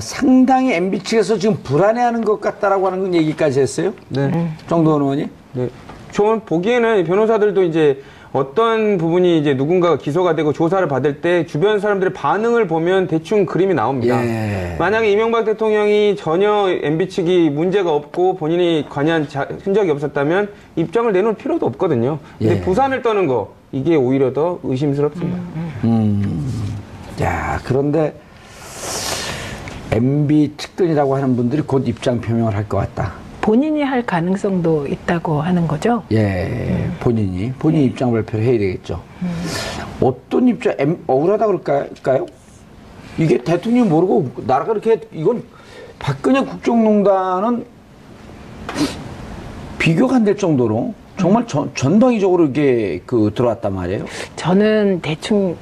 상당히 MB 측에서 지금 불안해하는 것 같다라고 하는 얘기까지 했어요. 네. 정도원 의원이. 네. 저는 보기에는 변호사들도 이제 어떤 부분이 이제 누군가가 기소가 되고 조사를 받을 때 주변 사람들의 반응을 보면 대충 그림이 나옵니다. 예. 만약에 이명박 대통령이 전혀 MB 측이 문제가 없고 본인이 관여한 흔적이 없었다면 입장을 내놓을 필요도 없거든요. 근데 예. 부산을 떠는 거 이게 오히려 더 의심스럽습니다. 야, 그런데 MB 측근이라고 하는 분들이 곧 입장 표명을 할 것 같다. 본인이 할 가능성도 있다고 하는 거죠? 예, 본인이 입장 발표를 해야 되겠죠. 어떤 입장, 억울하다 그럴까요? 이게 대통령이 모르고 나라가 이렇게, 이건 박근혜 국정농단은 비교가 안 될 정도로 정말 전방위적으로 이게 들어왔단 말이에요. 저는 대충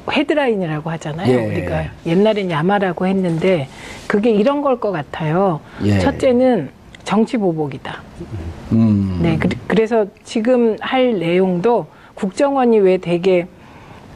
헤드라인이라고 하잖아요. 예. 우리가 옛날엔 야마라고 했는데 그게 이런 걸 것 같아요. 예. 첫째는 정치 보복이다. 네, 그래서 지금 할 내용도 국정원이 왜 되게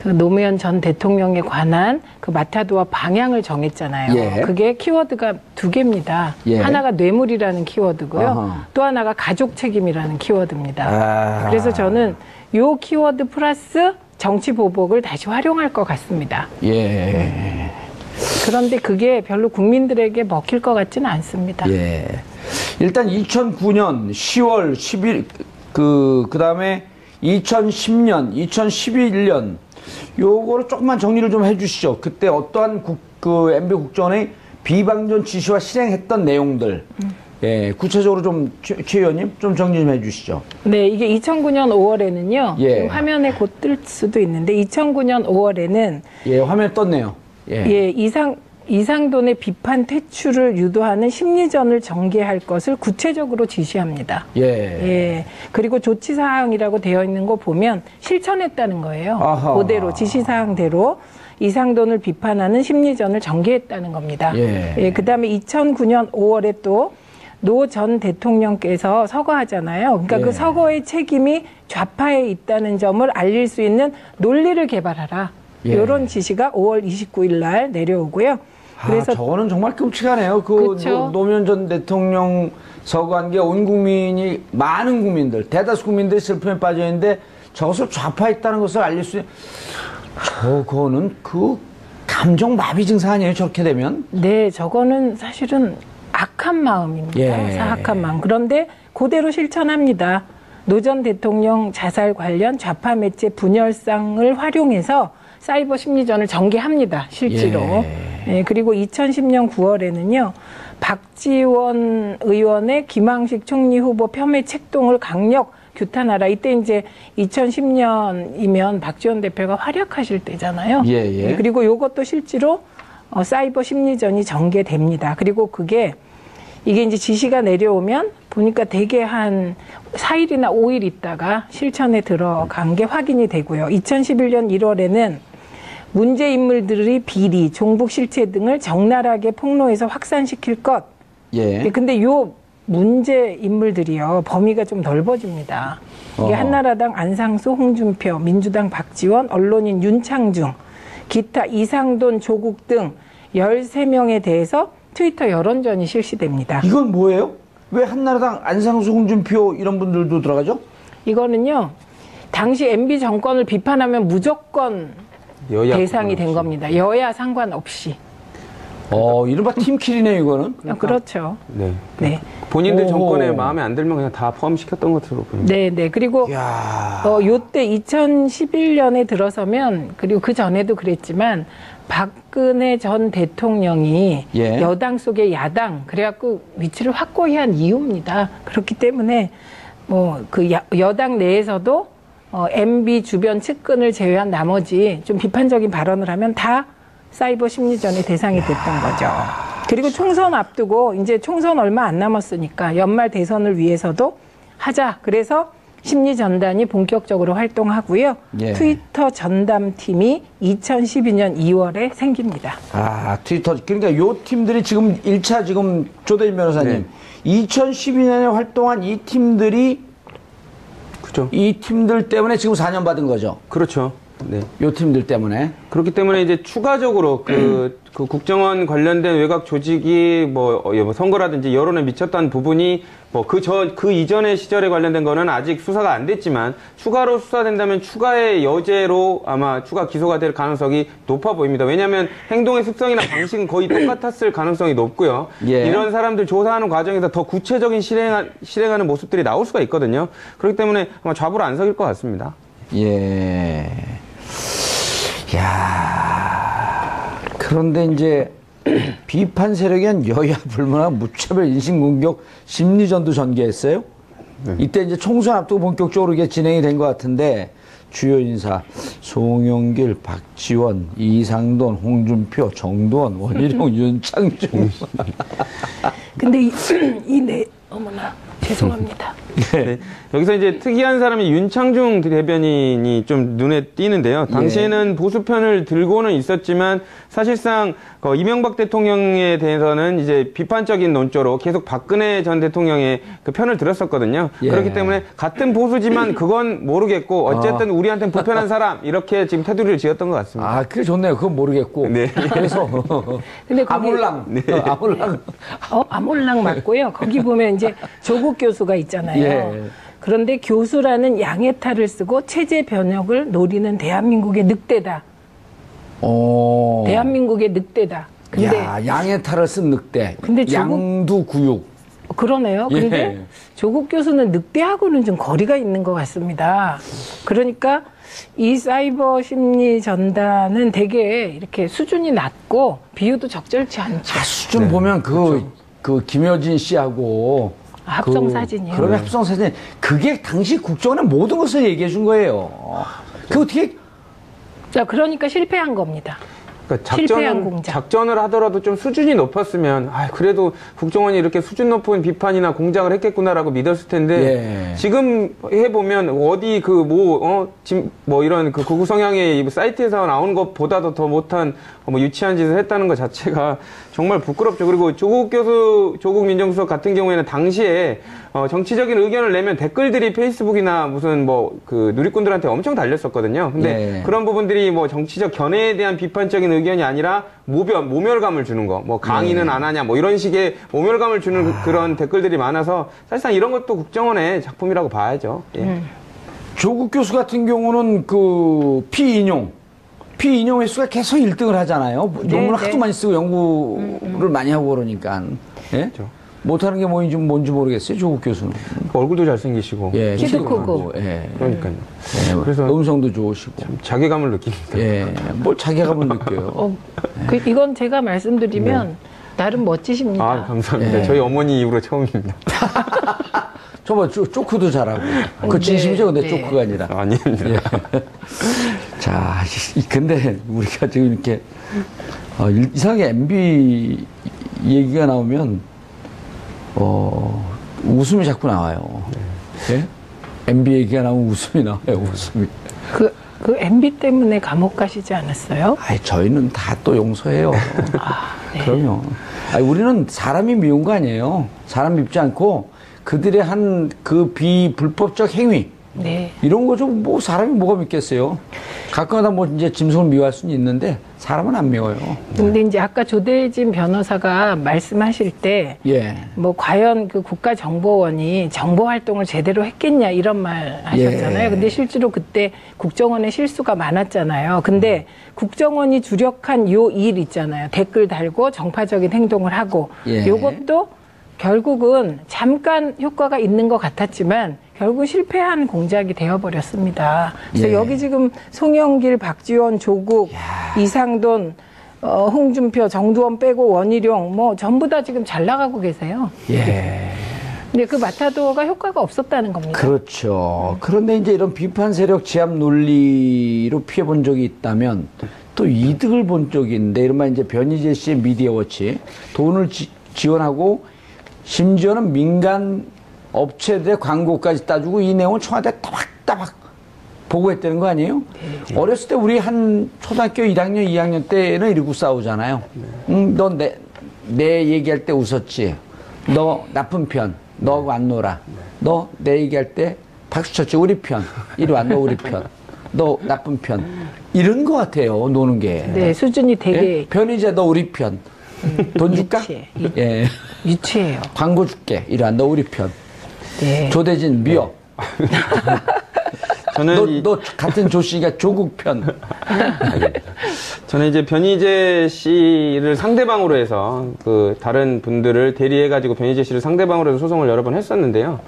그 노무현 전 대통령에 관한 그 마타도와 방향을 정했잖아요. 예. 그게 키워드가 두 개입니다. 예. 하나가 뇌물이라는 키워드고요. 어허. 또 하나가 가족 책임이라는 키워드입니다. 아. 그래서 저는 요 키워드 플러스 정치 보복을 다시 활용할 것 같습니다. 예. 그런데 그게 별로 국민들에게 먹힐 것 같지는 않습니다. 예. 일단 2009년 10월 10일, 그 다음에 2010년, 2011년, 요거를 조금만 정리를 좀 해주시죠. 그때 어떠한 MB 국정원의 비방전 지시와 실행했던 내용들. 예, 구체적으로 좀, 최 의원님, 좀 정리 좀 해주시죠. 네, 이게 2009년 5월에는요. 예. 화면에 곧 뜰 수도 있는데, 2009년 5월에는. 예, 화면에 떴네요. 예, 이상돈의 비판 퇴출을 유도하는 심리전을 전개할 것을 구체적으로 지시합니다. 예. 예. 그리고 조치사항이라고 되어 있는 거 보면 실천했다는 거예요. 아하. 그대로, 지시사항대로 이상돈을 비판하는 심리전을 전개했다는 겁니다. 예. 예, 그 다음에 2009년 5월에 또 노 전 대통령께서 서거하잖아요. 그러니까 예. 그 서거의 책임이 좌파에 있다는 점을 알릴 수 있는 논리를 개발하라. 예. 이런 지시가 5월 29일 날 내려오고요. 그래서 저거는 정말 끔찍하네요. 그쵸? 노무현 전 대통령 서거한 게 온 국민이, 많은 국민들, 대다수 국민들이 슬픔에 빠져 있는데 저것을 좌파했다는 것을 알릴 수 있는, 저거는 감정 마비 증상 아니에요, 저렇게 되면? 네, 저거는 사실은 악한 마음입니다. 예. 사악한 마음. 그런데 그대로 실천합니다. 노 전 대통령 자살 관련 좌파 매체 분열상을 활용해서 사이버 심리전을 전개합니다. 실제로. 예, 그리고 2010년 9월에는요. 박지원 의원의 김황식 총리 후보 폄훼 책동을 강력 규탄하라. 이때 이제 2010년이면 박지원 대표가 활약하실 때잖아요. 예, 예. 그리고 이것도 실제로 사이버 심리전이 전개됩니다. 그리고 이게 이제 지시가 내려오면 보니까 대개 한 4일이나 5일 있다가 실천에 들어간 게 확인이 되고요. 2011년 1월에는 문제 인물들의 비리, 종북 실체 등을 적나라하게 폭로해서 확산시킬 것. 예. 근데 요 문제 인물들이요. 범위가 좀 넓어집니다. 이게 한나라당 안상수, 홍준표, 민주당 박지원, 언론인 윤창중, 기타 이상돈, 조국 등 13명에 대해서 트위터 여론전이 실시됩니다. 이건 뭐예요? 왜 한나라당 안상수, 홍준표 이런 분들도 들어가죠? 이거는요. 당시 MB 정권을 비판하면 무조건 대상이 된 겁니다. 여야 상관없이. 이른바 팀킬이네요, 이거는. 그렇죠. 네. 네. 본인들 정권에 마음에 안 들면 그냥 다 포함시켰던 것으로 보입니다. 네, 네. 그리고 요때 2011년에 들어서면 그리고 그 전에도 그랬지만 박근혜 전 대통령이 예. 여당 속의 야당 그래갖고 위치를 확고히 한 이유입니다. 그렇기 때문에 여당 내에서도 MB 주변 측근을 제외한 나머지 좀 비판적인 발언을 하면 다 사이버 심리전의 대상이 됐던 거죠. 그리고 총선 앞두고 이제 총선 얼마 안 남았으니까 연말 대선을 위해서도 하자. 그래서 심리전단이 본격적으로 활동하고요. 예. 트위터 전담팀이 2012년 2월에 생깁니다. 트위터. 그러니까 요 팀들이 지금 1차 지금 조대인 변호사님. 네. 2012년에 활동한 이 팀들이 그죠. 이 팀들 때문에 지금 4년 받은 거죠. 그렇죠. 네. 요 팀들 때문에. 그렇기 때문에 이제 추가적으로 그 국정원 관련된 외곽 조직이 뭐 선거라든지 여론에 미쳤던 부분이 뭐 그 이전의 시절에 관련된 거는 아직 수사가 안 됐지만 추가로 수사된다면 추가의 여죄로 아마 추가 기소가 될 가능성이 높아 보입니다. 왜냐하면 행동의 습성이나 방식은 거의 똑같았을 가능성이 높고요. 예. 이런 사람들 조사하는 과정에서 더 구체적인 실행하는 모습들이 나올 수가 있거든요. 그렇기 때문에 아마 좌불 안석일 것 같습니다. 예. 야. 그런데 이제 비판 세력엔 여야 불문한 무차별 인신공격 심리전도 전개했어요. 이때 이제 총선 앞두고 본격적으로 이게 진행이 된 것 같은데 주요 인사 송영길, 박지원, 이상돈, 홍준표, 정두원, 원희룡, 윤창중. 근데 어머나 죄송합니다. 네. 여기서 이제 특이한 사람이 윤창중 대변인이 좀 눈에 띄는데요. 당시에는 보수편을 들고는 있었지만 사실상 이명박 대통령에 대해서는 이제 비판적인 논조로 계속 박근혜 전 대통령의 그 편을 들었었거든요. 예. 그렇기 때문에 같은 보수지만 그건 모르겠고 어쨌든 우리한테는 불편한 사람 이렇게 지금 테두리를 지었던 것 같습니다. 아, 그게 좋네요. 그건 모르겠고. 네. 그래서 근데 거기- 아몰랑. 아몰랑. 아몰랑 맞고요. 거기 보면 이제 조국 교수가 있잖아요. 예. 그런데 교수라는 양해탈을 쓰고 체제 변혁을 노리는 대한민국의 늑대다. 대한민국의 늑대다. 근데 야, 양의 탈을 쓴 늑대. 근데 양두구육. 그러네요. 근데 예. 조국 교수는 늑대하고는 좀 거리가 있는 것 같습니다. 그러니까 이 사이버 심리 전단은 되게 이렇게 수준이 낮고 비유도 적절치 않죠. 수준 보면 그 김효진 씨하고 합성 사진이요. 그러면 합성 사진. 그게 당시 국정원의 모든 것을 얘기해 준 거예요. 그 어떻게 자, 그러니까 실패한 겁니다. 그러니까 실패한 공작. 작전을 하더라도 좀 수준이 높았으면 그래도 국정원이 이렇게 수준 높은 비판이나 공작을 했겠구나라고 믿었을 텐데 예. 지금 해보면 어디 이런 그 극우 성향의 사이트에서 나오는 것보다도 더 못한 유치한 짓을 했다는 것 자체가 정말 부끄럽죠. 그리고 조국 민정수석 같은 경우에는 당시에 정치적인 의견을 내면 댓글들이 페이스북이나 무슨 그 누리꾼들한테 엄청 달렸었거든요. 근데 예. 그런 부분들이 정치적 견해에 대한 비판적인 의견이 아니라 모멸감을 주는 거, 강의는 안 하냐, 이런 식의 모멸감을 주는 그런 댓글들이 많아서 사실상 이런 것도 국정원의 작품이라고 봐야죠. 예. 조국 교수 같은 경우는 그 피인용 횟수가 계속 1등을 하잖아요. 논문을 하도 많이 쓰고 연구를 많이 하고 그러니까. 예? 그렇죠. 못하는 게 뭔지 모르겠어요, 조국 교수는. 얼굴도 잘생기시고. 예, 키도 크고. 예. 그러니까요. 예, 그래서 음성도 좋으시고. 자괴감을 느낍니다. 예, 뭘 자괴감을 느껴요. 이건 제가 말씀드리면 나름 멋지십니다. 감사합니다. 예. 저희 어머니 이후로 처음입니다. 저뭐 쪼크도 잘하고. 그 진심이죠, 근데 네. 쪼크가 아니라. 아닙니다. 예. 자, 근데 우리가 지금 이렇게 이상하게 MB 얘기가 나오면 웃음이 자꾸 나와요. 예? MB 얘기가 나오면 웃음이 나와요, 웃음이. 그 MB 때문에 감옥 가시지 않았어요? 아이, 저희는 다 또 용서해요. 네. 그럼요. 우리는 사람이 미운 거 아니에요. 사람 밉지 않고 그들의 한 그 비불법적 행위. 네. 이런 거죠. 사람이 뭐가 믿겠어요. 가끔가다 이제 짐승을 미워할 수는 있는데 사람은 안 미워요. 근데 이제 아까 조대진 변호사가 말씀하실 때 예. 과연 그 국가정보원이 정보 활동을 제대로 했겠냐 이런 말 하셨잖아요. 예. 근데 실제로 그때 국정원의 실수가 많았잖아요. 근데 국정원이 주력한 요 일 있잖아요. 댓글 달고 정파적인 행동을 하고 예. 요것도 결국은 잠깐 효과가 있는 것 같았지만 결국 실패한 공작이 되어버렸습니다. 그래서 예. 여기 지금 송영길, 박지원, 조국, 이상돈, 홍준표, 정두원 빼고 원희룡 전부 다 지금 잘 나가고 계세요. 예. 근데 그 마타도어가 효과가 없었다는 겁니다. 그렇죠. 그런데 이제 이런 비판 세력 제압 논리로 피해 본 적이 있다면 또 이득을 본 적이 있는데 이른바 이제 변희재 씨의 미디어워치 돈을 지원하고 심지어는 민간 업체들의 광고까지 따주고 이 내용을 청와대에 따박따박 보고했다는 거 아니에요? 네. 어렸을 때 우리 한 초등학교 1학년, 2학년 때는 이러고 싸우잖아요. 너 내 얘기할 때 웃었지. 너 나쁜 편. 너 안 놀아. 너 내 얘기할 때 박수 쳤지. 우리 편. 이리 와, 너 우리 편. 너 나쁜 편. 이런 것 같아요, 노는 게. 네, 수준이 되게 예? 편의자 너 우리 편. 돈 줄까? 유치해. 예. 유치해요. 광고 줄게. 이러한 너 우리 편. 네. 조대진 미역. 저는 너 같은 조 씨가 조국 편. 저는 이제 변희재 씨를 상대방으로 해서 그 다른 분들을 대리해가지고 변희재 씨를 상대방으로 해서 소송을 여러 번 했었는데요.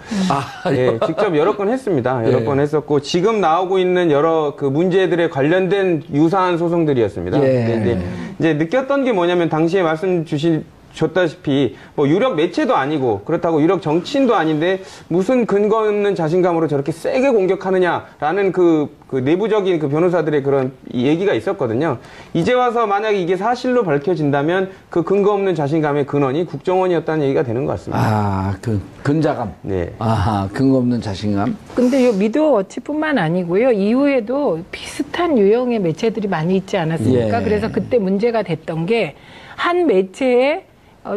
예, 직접 여러 건 했습니다. 여러 예. 건 했었고 지금 나오고 있는 여러 그 문제들에 관련된 유사한 소송들이었습니다. 예. 근데 이제 느꼈던 게 뭐냐면 당시에 말씀 줬다시피 뭐 유력 매체도 아니고 그렇다고 유력 정치인도 아닌데 무슨 근거 없는 자신감으로 저렇게 세게 공격하느냐라는 그 내부적인 그 변호사들의 그런 얘기가 있었거든요. 이제 와서 만약에 이게 사실로 밝혀진다면 그 근거 없는 자신감의 근원이 국정원이었다는 얘기가 되는 것 같습니다. 아, 그 근자감. 네. 아하, 근거 없는 자신감. 근데 이 미디어워치뿐만 아니고요. 이후에도 비슷한 유형의 매체들이 많이 있지 않았습니까? 예. 그래서 그때 문제가 됐던 게 한 매체에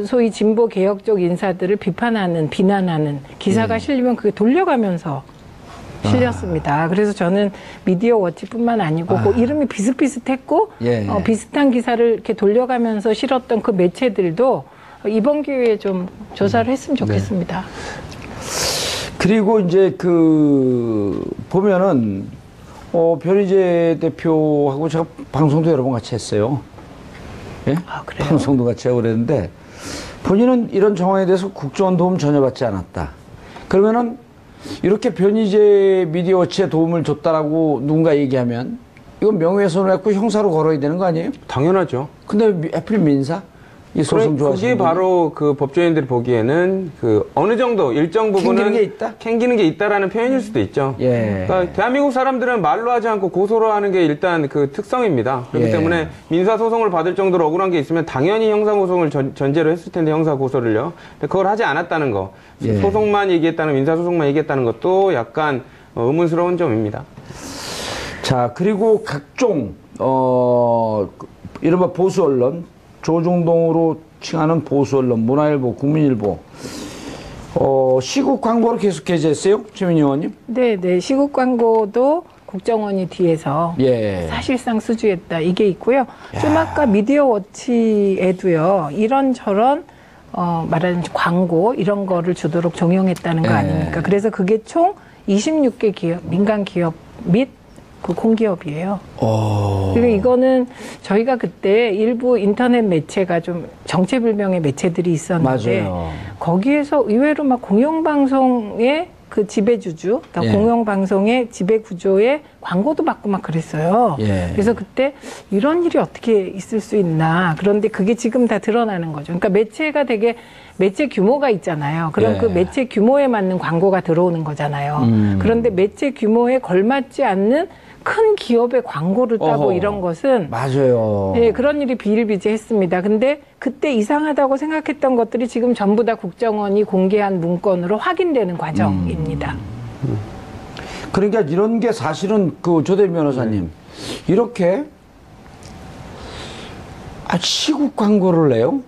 소위 진보 개혁적 인사들을 비난하는 기사가 실리면 그게 돌려가면서 실렸습니다. 그래서 저는 미디어워치뿐만 아니고 그 이름이 비슷비슷했고 예. 비슷한 기사를 이렇게 돌려가면서 실었던 그 매체들도 이번 기회에 좀 조사를 했으면 좋겠습니다. 그리고 이제 보면은, 변희재 대표하고 제가 방송도 여러 번 같이 했어요. 예? 아, 그래요? 방송도 같이 하고 그랬는데, 본인은 이런 정황에 대해서 국정원 도움 전혀 받지 않았다. 그러면은, 이렇게 변희재 미디어워치에 도움을 줬다라고 누군가 얘기하면, 이건 명예훼손을 했고 형사로 걸어야 되는 거 아니에요? 당연하죠. 근데 하필 민사? 이 소송 좋아하시는 그게 분이? 바로 그 법조인들이 보기에는 그 어느 정도 일정 부분은 캥기는 게 있다? 캥기는 게 있다라는 표현일 수도 있죠. 예. 그러니까 대한민국 사람들은 말로 하지 않고 고소로 하는 게 일단 그 특성입니다. 그렇기 예. 때문에 민사 소송을 받을 정도로 억울한 게 있으면 당연히 형사 소송을 전제로 했을 텐데 형사 고소를요. 근데 그걸 하지 않았다는 거, 예. 소송만 얘기했다는 민사 소송만 얘기했다는 것도 약간 의문스러운 점입니다. 자, 그리고 각종, 이른바 보수 언론, 조중동으로 칭하는 보수 언론, 문화일보, 국민일보, 시국 광고를 계속 게재했어요? 최민희 의원님? 네. 시국 광고도 국정원이 뒤에서 예. 사실상 수주했다. 이게 있고요. 좀 아까 미디어워치에도요. 이런저런 말하는 광고 이런 거를 주도록 종용했다는 거 예. 아닙니까? 그래서 그게 총 26개 기업, 민간 기업 및 그 공기업이에요. 그리고 이거는 저희가 그때 일부 인터넷 매체가 좀 정체불명의 매체들이 있었는데 맞아요. 거기에서 의외로 막 공영방송의 그 지배주주, 그러니까 예. 공영방송의 지배구조에 광고도 받고 막 그랬어요. 예. 그래서 그때 이런 일이 어떻게 있을 수 있나. 그런데 그게 지금 다 드러나는 거죠. 그러니까 매체가 되게 매체 규모가 있잖아요. 그럼 예. 그 매체 규모에 맞는 광고가 들어오는 거잖아요. 그런데 매체 규모에 걸맞지 않는 큰 기업의 광고를 따고 어허. 이런 것은 맞아요. 네, 그런 일이 비일비재했습니다. 근데 그때 이상하다고 생각했던 것들이 지금 전부 다 국정원이 공개한 문건으로 확인되는 과정입니다. 그러니까 이런 게 사실은 그 조대민 변호사님, 이렇게 시국 광고를 내요?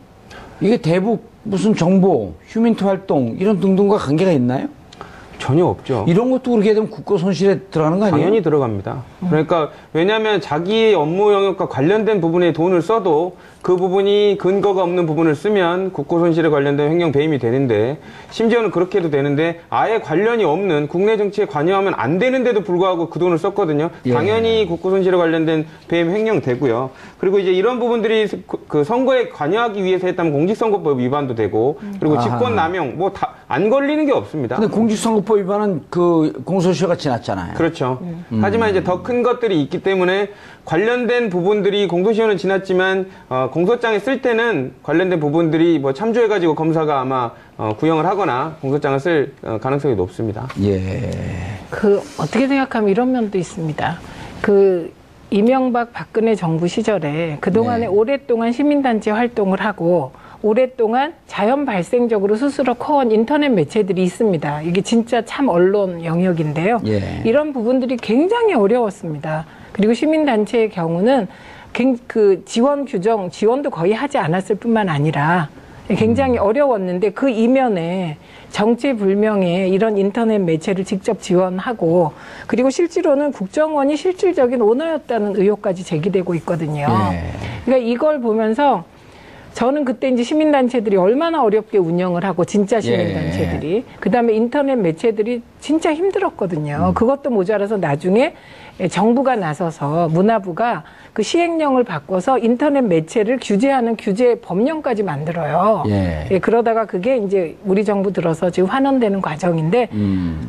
이게 대북 무슨 정보, 휴민트 활동 이런 등등과 관계가 있나요? 전혀 없죠. 이런 것도 그렇게 되면 국고 손실에 들어가는 거 아니에요? 당연히 들어갑니다. 그러니까 왜냐하면 자기 업무 영역과 관련된 부분에 돈을 써도 그 부분이 근거가 없는 부분을 쓰면 국고 손실에 관련된 횡령 배임이 되는데 심지어는 그렇게 해도 되는데 아예 관련이 없는 국내 정치에 관여하면 안 되는데도 불구하고 그 돈을 썼거든요. 예. 당연히 국고 손실에 관련된 배임 횡령 되고요. 그리고 이제 이런 부분들이 그 선거에 관여하기 위해서 했다면 공직선거법 위반도 되고 그리고 아하. 직권 남용 뭐 다 안 걸리는 게 없습니다. 근데 공직선거법 위반은 그 공소시효가 지났잖아요. 그렇죠. 하지만 이제 더 큰 것들이 있기 때문에 관련된 부분들이 공소시효는 지났지만 공소장에 쓸 때는 관련된 부분들이 뭐 참조해가지고 검사가 아마 구형을 하거나 공소장을 쓸 가능성이 높습니다. 예. 그 어떻게 생각하면 이런 면도 있습니다. 그 이명박 박근혜 정부 시절에 그동안에 네. 오랫동안 시민단체 활동을 하고 오랫동안 자연 발생적으로 스스로 커온 인터넷 매체들이 있습니다. 이게 진짜 참 언론 영역인데요. 예. 이런 부분들이 굉장히 어려웠습니다. 그리고 시민단체의 경우는 그 지원도 거의 하지 않았을 뿐만 아니라 굉장히 어려웠는데 그 이면에 정체불명의 이런 인터넷 매체를 직접 지원하고 그리고 실제로는 국정원이 실질적인 오너였다는 의혹까지 제기되고 있거든요. 그러니까 이걸 보면서 저는 그때 이제 시민단체들이 얼마나 어렵게 운영을 하고 진짜 시민단체들이 그다음에 인터넷 매체들이 진짜 힘들었거든요. 그것도 모자라서 나중에 정부가 나서서 문화부가 그 시행령을 바꿔서 인터넷 매체를 규제하는 규제 법령까지 만들어요. 그러다가 그게 이제 우리 정부 들어서 지금 환원되는 과정인데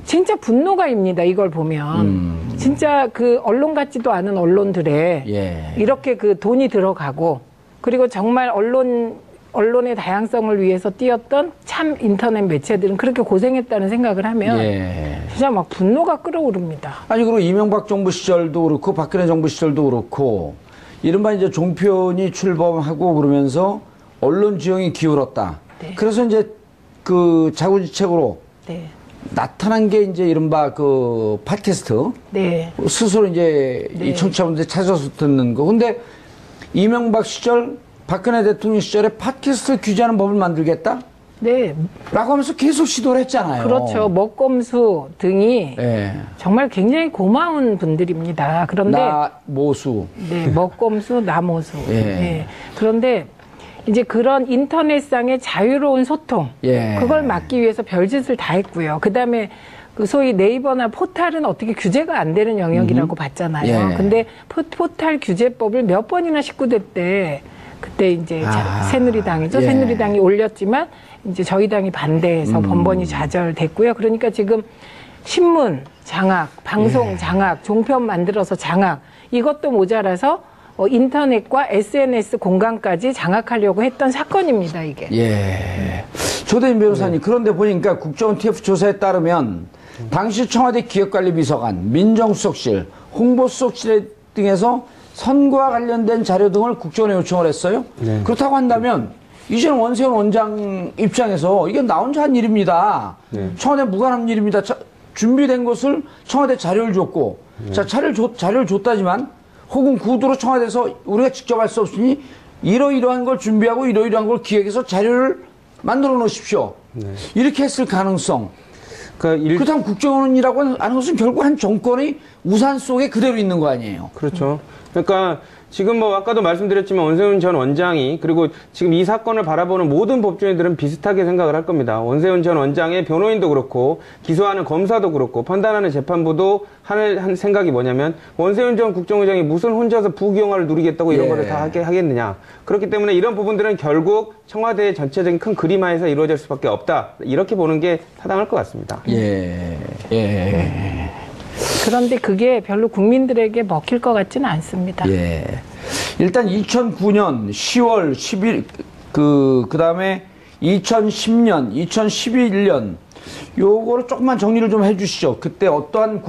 진짜 분노가입니다. 이걸 보면 진짜 그 언론 같지도 않은 언론들에 이렇게 그 돈이 들어가고 그리고 정말 언론의 다양성을 위해서 뛰었던 참 인터넷 매체들은 그렇게 고생했다는 생각을 하면 진짜 막 분노가 끓어오릅니다. 아니, 그리고 이명박 정부 시절도 그렇고 박근혜 정부 시절도 그렇고 이른바 이제 종편이 출범하고 그러면서 언론 지형이 기울었다. 그래서 이제 그 자구지책으로 나타난 게 이제 이른바 그 팟캐스트. 스스로 이제 이 청취자분들이 찾아서 듣는 거. 근데 이명박 시절, 박근혜 대통령 시절에 팟캐스트 규제하는 법을 만들겠다? 라고 하면서 계속 시도를 했잖아요. 그렇죠. 먹검수 등이 정말 굉장히 고마운 분들입니다. 그런데 나모수. 먹검수, 나모수. 그런데 이제 그런 인터넷상의 자유로운 소통, 그걸 막기 위해서 별짓을 다 했고요. 그다음에 그 소위 네이버나 포탈은 어떻게 규제가 안 되는 영역이라고 봤잖아요. 근데 포탈 규제법을 몇 번이나 19대 때 그때 이제 새누리당이죠. 새누리당이 올렸지만 이제 저희 당이 반대해서 번번이 좌절됐고요. 그러니까 지금 신문 장악, 방송 장악, 종편 만들어서 장악 이것도 모자라서 인터넷과 SNS 공간까지 장악하려고 했던 사건입니다. 이게. 조대인 변호사님, 그런데 보니까 국정원 TF 조사에 따르면 당시 청와대 기획관리비서관, 민정수석실, 홍보수석실 등에서 선거와 관련된 자료 등을 국정원에 요청을 했어요. 그렇다고 한다면 이제는 원세훈 원장 입장에서 이게 나 혼자 한 일입니다. 청와대 무관한 일입니다. 준비된 것을 청와대 자료를 줬고 자, 자료를 줬다지만 혹은 구두로 청와대에서 우리가 직접 할 수 없으니 이러이러한 걸 준비하고 이러이러한 걸 기획해서 자료를 만들어 놓으십시오. 이렇게 했을 가능성. 그렇다면 국정원이라고 하는 것은 결국 한 정권의 우산 속에 그대로 있는 거 아니에요? 그렇죠. 그러니까 지금 뭐 아까도 말씀드렸지만 원세훈 전 원장이 그리고 지금 이 사건을 바라보는 모든 법조인들은 비슷하게 생각을 할 겁니다. 원세훈 전 원장의 변호인도 그렇고 기소하는 검사도 그렇고 판단하는 재판부도 한 생각이 뭐냐면 원세훈 전 국정원장이 무슨 혼자서 부귀영화를 누리겠다고 이런 거를 다 하겠느냐. 그렇기 때문에 이런 부분들은 결국 청와대의 전체적인 큰 그림화에서 이루어질 수밖에 없다. 이렇게 보는 게 타당할 것 같습니다. 그런데 그게 별로 국민들에게 먹힐 것 같지는 않습니다. 일단 2009년 10월 10일 그다음에 2010년, 2011년 요거를 조금만 정리를 좀 해주시죠. 그때 어떠한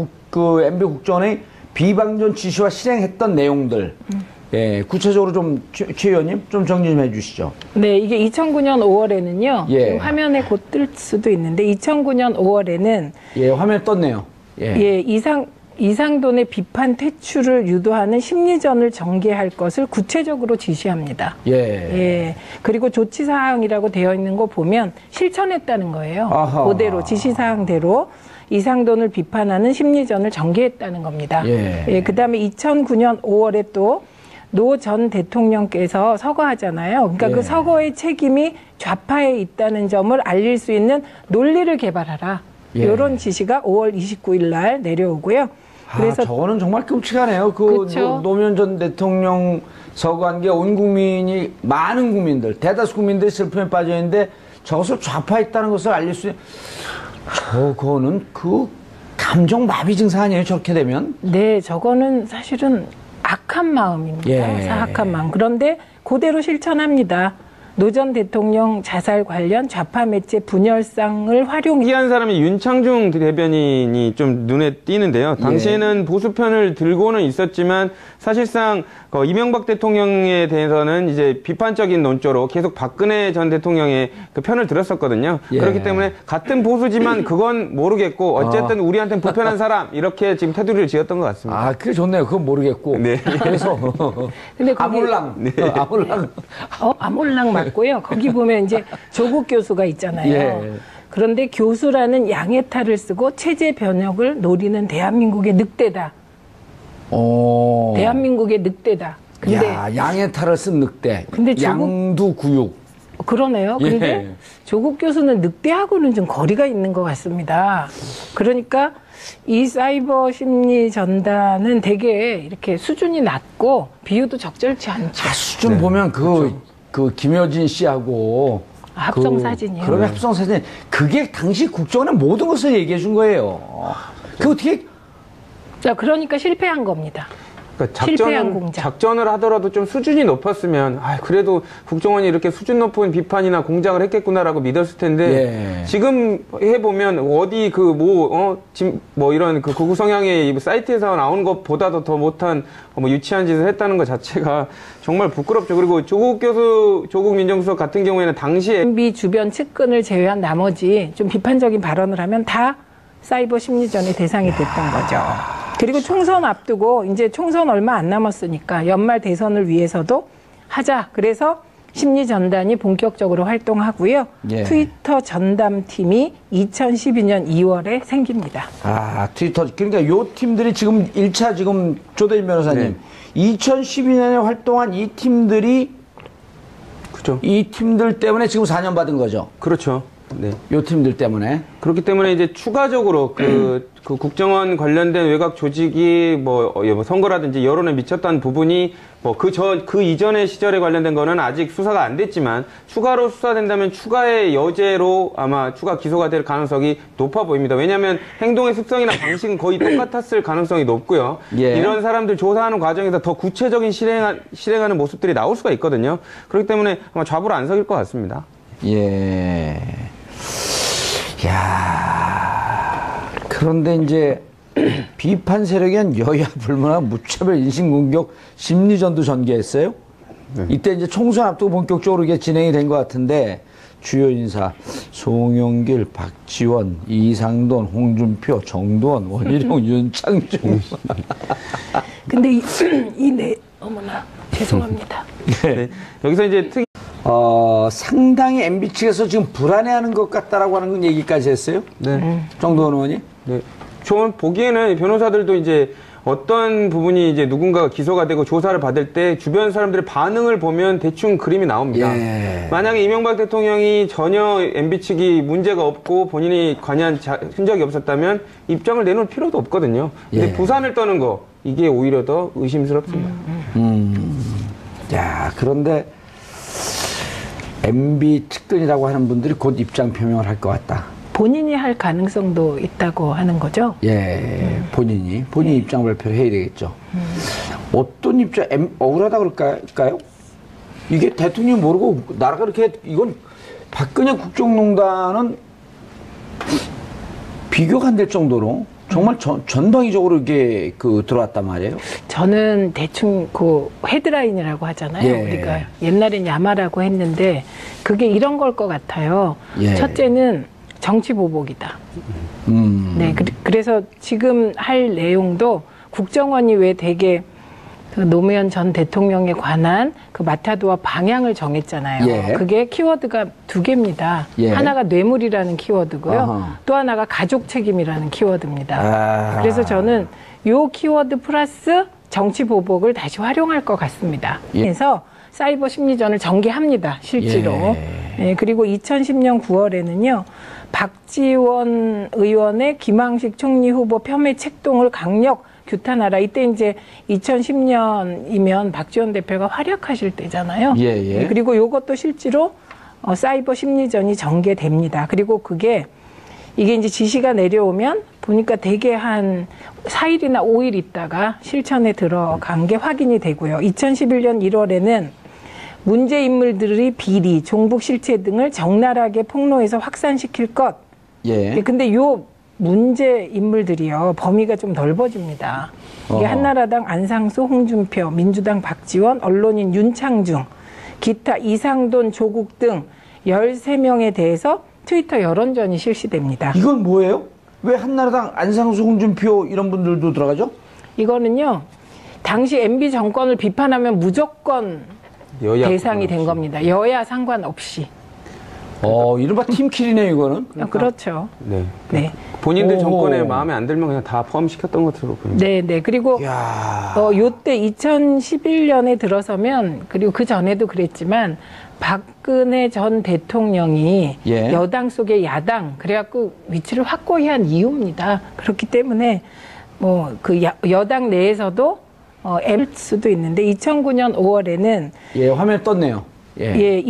MB 국정원의 비방전 지시와 실행했던 내용들. 구체적으로 좀 최 의원님 좀 정리 좀 해주시죠. 네, 이게 2009년 5월에는요. 화면에 곧 뜰 수도 있는데 2009년 5월에는 화면에 떴네요. 이상돈의 비판 퇴출을 유도하는 심리전을 전개할 것을 구체적으로 지시합니다. 그리고 조치사항이라고 되어 있는 거 보면 실천했다는 거예요. 그대로 지시사항대로 이상돈을 비판하는 심리전을 전개했다는 겁니다. 그 다음에 2009년 5월에 또 노 전 대통령께서 서거하잖아요. 그러니까 그 서거의 책임이 좌파에 있다는 점을 알릴 수 있는 논리를 개발하라. 이런 지시가 5월 29일 날 내려오고요. 그래서 저거는 정말 끔찍하네요. 노무현 전 대통령 서거한 게 온 국민이 많은 국민들, 대다수 국민들이 슬픔에 빠져 있는데 저것을 좌파에 있다는 것을 알릴 수 있는 저거는 그 감정 마비 증상 아니에요? 저렇게 되면? 네, 저거는 사실은 악한 마음입니다. 사악한 마음. 그런데 그대로 실천합니다. 노 전 대통령 자살 관련 좌파 매체 분열상을 특이한 사람이 윤창중 대변인이 좀 눈에 띄는데요. 당시에는 보수편을 들고는 있었지만 사실상 이명박 대통령에 대해서는 이제 비판적인 논조로 계속 박근혜 전 대통령의 그 편을 들었었거든요. 그렇기 때문에 같은 보수지만 그건 모르겠고 어쨌든 우리한테는 불편한 사람 이렇게 지금 테두리를 지었던 것 같습니다. 그게 좋네요. 그건 모르겠고. 그래서 근데 아몰랑. 아몰랑. 아몰랑 났고요. 거기 보면 이제 조국 교수가 있잖아요. 예. 그런데 교수라는 양해탈을 쓰고 체제 변혁을 노리는 대한민국의 늑대다. 대한민국의 늑대다. 근데 야, 양의 탈을 쓴 늑대. 근데 양두구육. 그러네요. 근데 예. 조국 교수는 늑대하고는 좀 거리가 있는 것 같습니다. 그러니까 이 사이버 심리 전단은 되게 이렇게 수준이 낮고 비유도 적절치 않죠. 수준 보면 그 김효진 씨하고 합성 사진이요. 그러면 합성 사진. 그게 당시 국정원의 모든 것을 얘기해 준 거예요. 그 어떻게 자, 그러니까 실패한 겁니다. 그러니까 실패한 공작. 작전을 하더라도 좀 수준이 높았으면 그래도 국정원이 이렇게 수준 높은 비판이나 공작을 했겠구나라고 믿었을 텐데 예. 지금 해보면 어디 이런 그 극우 성향의 사이트에서 나오는 것보다도 더 못한 유치한 짓을 했다는 것 자체가 정말 부끄럽죠. 그리고 조국 민정수석 같은 경우에는 당시에 MB 주변 측근을 제외한 나머지 좀 비판적인 발언을 하면 다 사이버 심리전의 대상이 됐던 거죠. 그리고 총선 앞두고 이제 총선 얼마 안 남았으니까 연말 대선을 위해서도 하자. 그래서 심리 전단이 본격적으로 활동하고요. 예. 트위터 전담팀이 2012년 2월에 생깁니다. 트위터. 그러니까 요 팀들이 지금 1차 지금 조대인 변호사님. 2012년에 활동한 이 팀들이 그렇죠. 이 팀들 때문에 지금 4년 받은 거죠. 그렇죠. 네. 요 팀들 때문에. 그렇기 때문에 이제 추가적으로 그 국정원 관련된 외곽 조직이 선거라든지 여론에 미쳤다는 부분이 그 이전의 시절에 관련된 거는 아직 수사가 안 됐지만 추가로 수사된다면 추가의 여죄로 아마 추가 기소가 될 가능성이 높아 보입니다. 왜냐하면 행동의 습성이나 방식은 거의 똑같았을 가능성이 높고요. 예. 이런 사람들 조사하는 과정에서 더 구체적인 실행하는 모습들이 나올 수가 있거든요. 그렇기 때문에 아마 좌불 안석일 것 같습니다. 예. 야. 그런데 이제 비판 세력엔 여야 불문한 무차별 인신공격 심리전도 전개했어요. 네. 이때 이제 총선 앞두고 본격적으로 이게 진행이 된 것 같은데 주요 인사 송영길, 박지원, 이상돈, 홍준표, 정두원, 원희룡, 윤창중. 근데 어머나 죄송합니다. 네. 여기서 이제 상당히 MB 측에서 지금 불안해하는 것 같다라고 하는 얘기까지 했어요. 네. 정두원 의원이. 네. 저는 보기에는 변호사들도 이제 어떤 부분이 이제 누군가가 기소가 되고 조사를 받을 때 주변 사람들의 반응을 보면 대충 그림이 나옵니다. 예. 만약에 이명박 대통령이 전혀 MB 측이 문제가 없고 본인이 관여한 흔적이 없었다면 입장을 내놓을 필요도 없거든요. 근데 예. 부산을 떠는 거 이게 오히려 더 의심스럽습니다. 야, 그런데 MB 측근이라고 하는 분들이 곧 입장 표명을 할 것 같다. 본인이 할 가능성도 있다고 하는 거죠. 예, 본인이 입장 발표를 해야 되겠죠. 어떤 입장, 억울하다 그럴까요? 이게 대통령이 모르고 나라가 이렇게, 이건 박근혜 국정농단은 비교가 안 될 정도로 정말 전방위적으로 이게 들어왔단 말이에요. 저는 대충 헤드라인이라고 하잖아요. 예. 우리가 옛날엔 야마라고 했는데 그게 이런 걸 것 같아요. 예. 첫째는 정치 보복이다. 네, 그래서 지금 할 내용도 국정원이 왜 되게 노무현 전 대통령에 관한 마타도와 방향을 정했잖아요. 예. 그게 키워드가 2개입니다. 예. 하나가 뇌물이라는 키워드고요. 아하. 또 하나가 가족 책임이라는 키워드입니다. 그래서 저는 요 키워드 플러스 정치 보복을 다시 활용할 것 같습니다. 예. 그래서 사이버 심리전을 전개합니다. 실제로. 예. 그리고 2010년 9월에는요. 박지원 의원의 김황식 총리 후보 폄훼 책동을 강력 규탄하라. 이때 이제 2010년이면 박지원 대표가 활약하실 때잖아요. 예. 그리고 이것도 실제로 사이버 심리전이 전개됩니다. 그리고 이게 이제 지시가 내려오면 보니까 대개 한 4일이나 5일 있다가 실천에 들어간 게 확인이 되고요. 2011년 1월에는 문제 인물들의 비리, 종북 실체 등을 적나라하게 폭로해서 확산시킬 것. 예. 근데 요 문제 인물들이요, 범위가 좀 넓어집니다. 이게 한나라당 안상수, 홍준표, 민주당 박지원, 언론인 윤창중, 기타 이상돈, 조국 등 13명에 대해서 트위터 여론전이 실시됩니다. 이건 뭐예요? 왜 한나라당 안상수, 홍준표 이런 분들도 들어가죠? 이거는요, 당시 MB 정권을 비판하면 무조건 대상이 된 겁니다. 여야 상관없이. 이른바 팀킬이네, 이거는. 그렇죠. 네. 네. 본인들 오. 정권에 마음에 안 들면 그냥 다 포함시켰던 것으로 보입니다. 네, 네. 그리고 요때 2011년에 들어서면 그리고 그 전에도 그랬지만 박근혜 전 대통령이 예. 여당 속의 야당 그래갖고 위치를 확고히 한 이유입니다. 그렇기 때문에 뭐 그 여당 내에서도 엠 수도 있는데 2009년 5월에는 예, 화면에 떴네요. 예.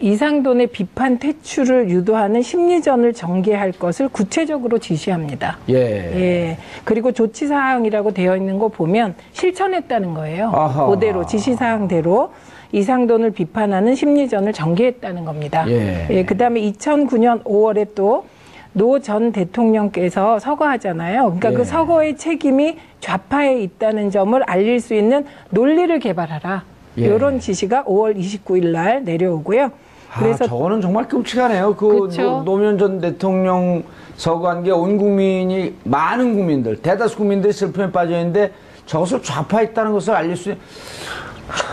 이상돈의 비판 퇴출을 유도하는 심리전을 전개할 것을 구체적으로 지시합니다. 예. 예. 그리고 조치사항이라고 되어 있는 거 보면 실천했다는 거예요. 아하. 그대로 지시사항대로 이상돈을 비판하는 심리전을 전개했다는 겁니다. 예. 그다음에 2009년 5월에 또 노 전 대통령께서 서거하잖아요. 그러니까 예. 그 서거의 책임이 좌파에 있다는 점을 알릴 수 있는 논리를 개발하라. 예. 이런 지시가 5월 29일 날 내려오고요. 그래서 저거는 정말 끔찍하네요. 그쵸. 노무현 전 대통령 서거한 게 온 국민이, 많은 국민들, 대다수 국민들이 슬픔에 빠져 있는데 저것을 좌파했다는 것을 알릴 수 있는,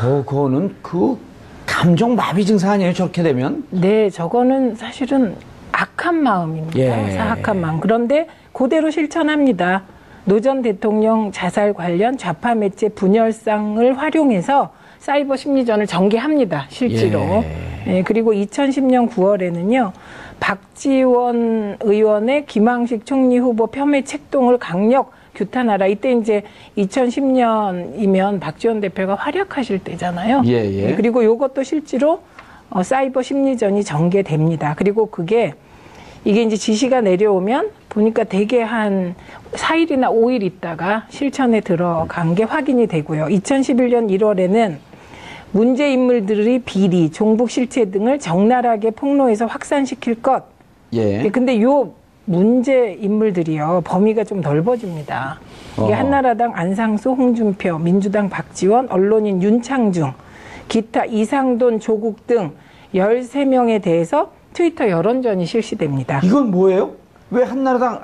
저거는 그 감정 마비 증상 아니에요, 저렇게 되면? 네, 저거는 사실은 악한 마음입니다. 예. 사악한 마음. 그런데 그대로 실천합니다. 노 전 대통령 자살 관련 좌파 매체 분열상을 활용해서 사이버 심리전을 전개합니다. 실제로. 예. 그리고 2010년 9월에는요. 박지원 의원의 김황식 총리 후보 폄훼 책동을 강력 규탄하라. 이때 이제 2010년이면 박지원 대표가 활약하실 때잖아요. 예. 그리고 이것도 실제로 사이버 심리전이 전개됩니다. 그리고 이게 이제 지시가 내려오면 보니까 대개 한 4일이나 5일 있다가 실천에 들어간 게 확인이 되고요. 2011년 1월에는 문제 인물들의 비리, 종북 실체 등을 적나라하게 폭로해서 확산시킬 것. 예. 근데 요 문제 인물들이요. 범위가 좀 넓어집니다. 이게 한나라당 안상수, 홍준표, 민주당 박지원, 언론인 윤창중, 기타 이상돈, 조국 등 13명에 대해서 트위터 여론전이 실시됩니다. 이건 뭐예요? 왜 한나라당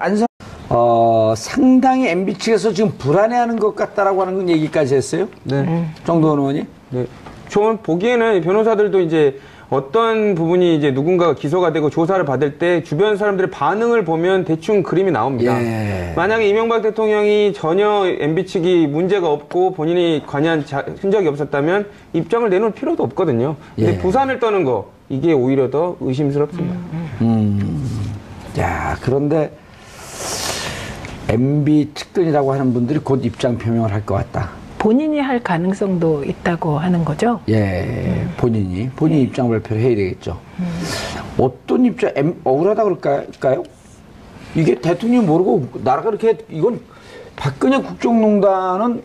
상당히 MB 측에서 지금 불안해하는 것 같다라고 하는 얘기까지 했어요? 네. 정도원 의원이? 네. 저는 보기에는 변호사들도 이제 어떤 부분이 이제 누군가가 기소가 되고 조사를 받을 때 주변 사람들의 반응을 보면 대충 그림이 나옵니다. 예. 만약에 이명박 대통령이 전혀 MB 측이 문제가 없고 본인이 관여한 흔적이 없었다면 입장을 내놓을 필요도 없거든요. 근데 예. 부산을 떠는 거 이게 오히려 더 의심스럽습니다. 야, 그런데 MB 측근이라고 하는 분들이 곧 입장 표명을 할 것 같다. 본인이 할 가능성도 있다고 하는 거죠. 예, 본인이 입장 발표를 해야 되겠죠. 어떤 입장, 억울하다 그럴까요? 이게 대통령이 모르고 나라가 이렇게, 이건 박근혜 국정농단은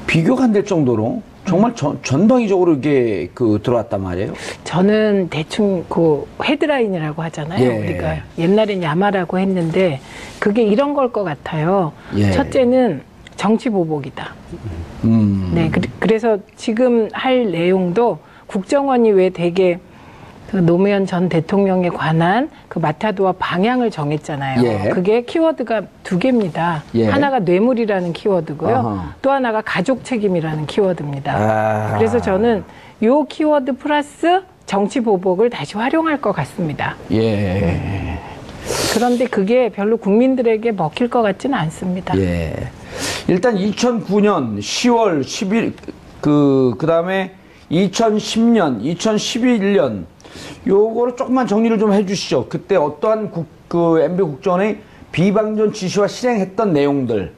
비교가 안 될 정도로 정말 전방위적으로 이게 들어왔단 말이에요. 저는 대충 헤드라인이라고 하잖아요. 예. 우리가 옛날엔 야마라고 했는데 그게 이런 걸 것 같아요. 예. 첫째는 정치 보복이다. 네, 그래서 지금 할 내용도 국정원이 왜 되게 노무현 전 대통령에 관한 마타도와 방향을 정했잖아요. 예. 그게 키워드가 2개입니다. 예. 하나가 뇌물이라는 키워드고요. 아하. 또 하나가 가족 책임이라는 키워드입니다. 아. 그래서 저는 요 키워드 플러스 정치 보복을 다시 활용할 것 같습니다. 예. 그런데 그게 별로 국민들에게 먹힐 것 같지는 않습니다. 예. 일단 2009년 10월 10일, 그 다음에 2010년, 2011년, 요거를 조금만 정리를 좀 해주시죠. 그때 어떠한 MB 국정원의 비방전 지시와 실행했던 내용들.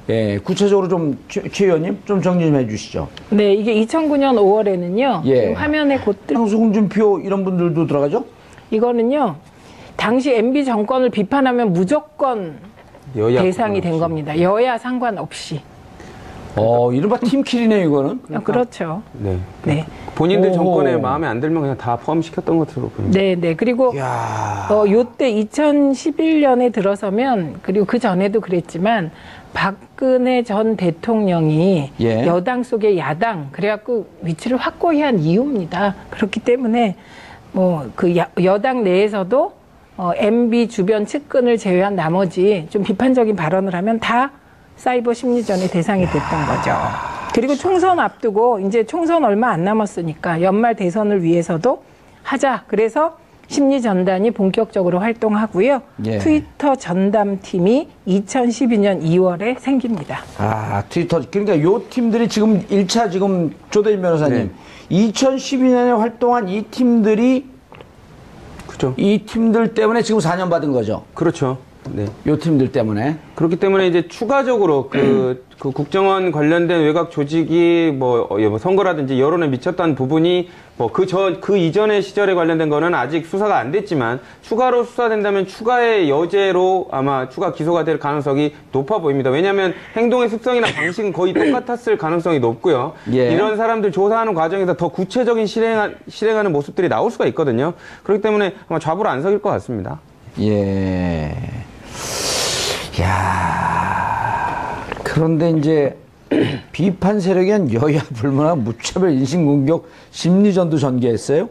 예, 구체적으로 좀, 최 의원님, 좀 정리 좀 해주시죠. 네, 이게 2009년 5월에는요. 예. 화면에 곧들 황수 홍준표 이런 분들도 들어가죠? 이거는요. 당시 MB 정권을 비판하면 무조건 여야 대상이 된 상관없이. 겁니다. 여야 상관없이. 이른바 팀킬이네, 이거는. 그렇죠. 네. 네. 본인들 오. 정권에 마음에 안 들면 그냥 다 포함시켰던 것으로 보입니다. 네, 네. 그리고 야. 요때 2011년에 들어서면 그리고 그 전에도 그랬지만 박근혜 전 대통령이 예. 여당 속의 야당 그래갖고 위치를 확고히 한 이유입니다. 그렇기 때문에 여당 내에서도 MB 주변 측근을 제외한 나머지 좀 비판적인 발언을 하면 다 사이버 심리전의 대상이 됐던 거죠. 그리고 총선 앞두고 이제 총선 얼마 안 남았으니까 연말 대선을 위해서도 하자. 그래서 심리 전단이 본격적으로 활동하고요. 예. 트위터 전담팀이 2012년 2월에 생깁니다. 아, 트위터. 그러니까 요 팀들이 지금 1차 지금 조대진 변호사님. 2012년에 활동한 이 팀들이 그렇죠. 이 팀들 때문에 지금 4년 받은 거죠. 그렇죠. 네. 요 팀들 때문에. 그렇기 때문에 이제 추가적으로 그 국정원 관련된 외곽 조직이 뭐 선거라든지 여론에 미쳤던 부분이 뭐 그 이전의 시절에 관련된 거는 아직 수사가 안 됐지만 추가로 수사된다면 추가의 여죄로 아마 추가 기소가 될 가능성이 높아 보입니다. 왜냐하면 행동의 습성이나 방식은 거의 똑같았을 가능성이 높고요. 예. 이런 사람들 조사하는 과정에서 더 구체적인 실행하는 모습들이 나올 수가 있거든요. 그렇기 때문에 아마 좌불 안석일 것 같습니다. 예. 야. 그런데 이제 비판 세력엔 여야 불문한 무차별 인신공격 심리전도 전개했어요.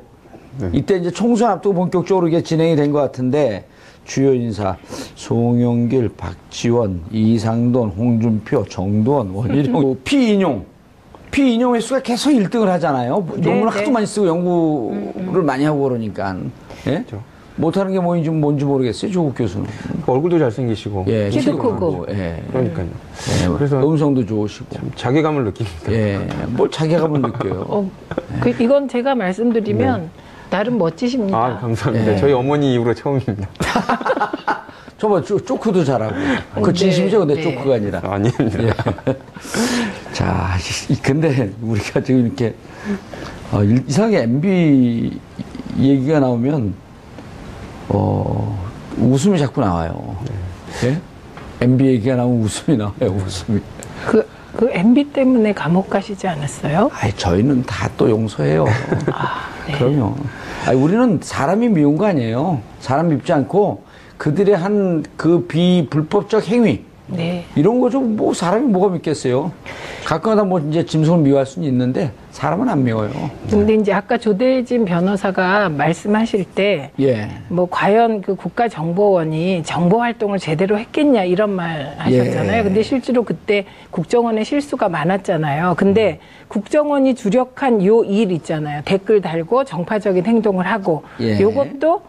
이때 이제 총선 앞두고 본격적으로 이게 진행이 된 것 같은데 주요 인사 송영길, 박지원, 이상돈, 홍준표, 정두원, 원희룡, 피인용 횟수가 계속 1등을 하잖아요. 논문을 하도 많이 쓰고 연구를 많이 하고 그러니까. 예? 그렇죠. 못하는 게 뭔지 모르겠어요, 조국 교수는. 얼굴도 잘생기시고. 예, 키도 크고. 예. 그러니까요. 예, 그래서 음성도 좋으시고. 자괴감을 느낍니다. 예, 뭘 자괴감을 느껴요. 이건 제가 말씀드리면 나름 멋지십니다. 아, 감사합니다. 예. 저희 어머니 이후로 처음입니다. 저번 쪼크도 잘하고. 그 진심이죠, 근데 네. 쪼크가 아니라. 아닙니다. 예. 자, 근데 우리가 지금 이렇게, 이상하게 MB 얘기가 나오면, 웃음이 자꾸 나와요. 예? MB 얘기가 나오면 웃음이 나와요, 웃음이. 그 MB 때문에 감옥 가시지 않았어요? 아이, 저희는 다 또 용서해요. 네. 그럼요. 아니, 우리는 사람이 미운 거 아니에요. 사람 밉지 않고 그들의 한 그 비불법적 행위. 네. 이런 거죠. 뭐 사람이 뭐가 밉겠어요. 가끔가다 뭐 이제 짐승을 미워할 수는 있는데 사람은 안 미워요. 근데 이제 아까 조대진 변호사가 말씀하실 때 예. 뭐 과연 그 국가정보원이 정보 활동을 제대로 했겠냐 이런 말 하셨잖아요. 예. 근데 실제로 그때 국정원의 실수가 많았잖아요. 근데 국정원이 주력한 요 일 있잖아요. 댓글 달고 정파적인 행동을 하고 예. 요것도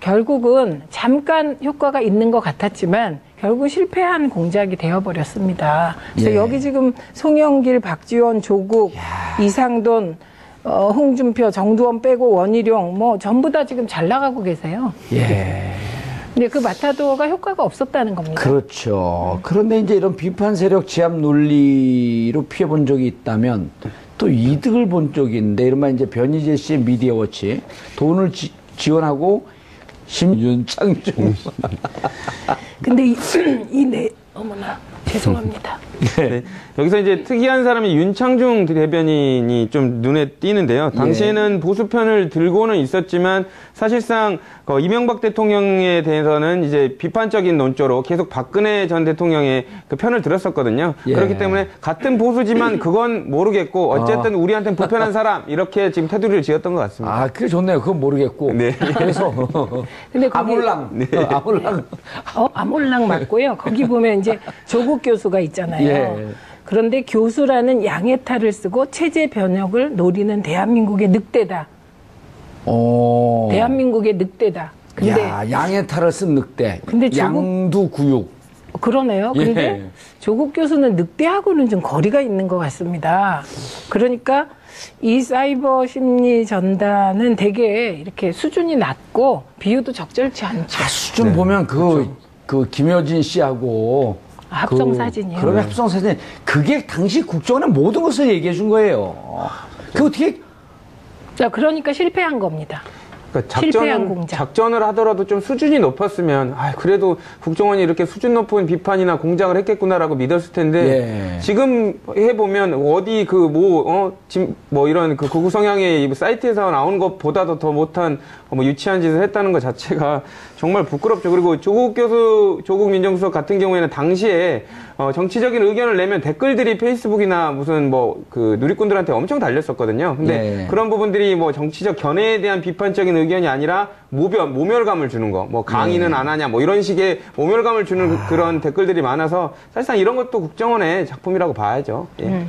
결국은 잠깐 효과가 있는 것 같았지만 결국 실패한 공작이 되어버렸습니다. 그래서 예. 여기 지금 송영길, 박지원, 조국, 이상돈, 홍준표, 정두원 빼고 원희룡 뭐 전부 다 지금 잘 나가고 계세요. 예. 근데 그 마타도어가 효과가 없었다는 겁니다. 그렇죠. 그런데 이제 이런 비판 세력 제압 논리로 피해본 적이 있다면 또 이득을 본 적이 있는데 이른바 이제 변희재 씨의 미디어워치 돈을 지원하고 심윤창중 근데 어머나 죄송합니다. 네. 여기서 이제 특이한 사람이 윤창중 대변인이 좀 눈에 띄는데요. 당시에는 보수편을 들고는 있었지만 사실상 이명박 대통령에 대해서는 이제 비판적인 논조로 계속 박근혜 전 대통령의 그 편을 들었었거든요. 예. 그렇기 때문에 같은 보수지만 그건 모르겠고 어쨌든 우리한테는 불편한 사람 이렇게 지금 테두리를 지었던 것 같습니다. 아, 그게 좋네요. 그건 모르겠고. 네. 그래서 근데 거기 아몰랑. 아몰랑. 아몰랑 맞고요. 거기 보면 이제 조국 교수가 있잖아요. 예. 그런데 교수라는 양의 탈을 쓰고 체제 변혁을 노리는 대한민국의 늑대다. 대한민국의 늑대다. 근데 야, 양의 탈을 쓴 늑대. 근데 양두구육. 그러네요. 근데 예. 조국 교수는 늑대하고는 좀 거리가 있는 것 같습니다. 그러니까 이 사이버 심리 전단은 되게 이렇게 수준이 낮고 비유도 적절치 않죠. 수준 보면 그 김여진 씨하고 합성 사진이요. 그러면 합성 사진. 그게 당시 국정원의 모든 것을 얘기해 준 거예요. 그 어떻게 자, 그러니까 실패한 겁니다. 그러니까 실패한 공작. 작전을 하더라도 좀 수준이 높았으면 그래도 국정원이 이렇게 수준 높은 비판이나 공작을 했겠구나라고 믿었을 텐데 예. 지금 해보면 어디 이런 그 극우 성향의 사이트에서 나오는 것보다도 더 못한 유치한 짓을 했다는 것 자체가 정말 부끄럽죠. 그리고 조국 민정수석 같은 경우에는 당시에 정치적인 의견을 내면 댓글들이 페이스북이나 무슨 그 누리꾼들한테 엄청 달렸었거든요. 근데 예. 그런 부분들이 정치적 견해에 대한 비판적인 의견이 아니라 모멸감을 주는 거, 강의는 안 하냐, 이런 식의 모멸감을 주는 그런 댓글들이 많아서 사실상 이런 것도 국정원의 작품이라고 봐야죠. 예.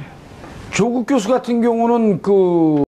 조국 교수 같은 경우는 그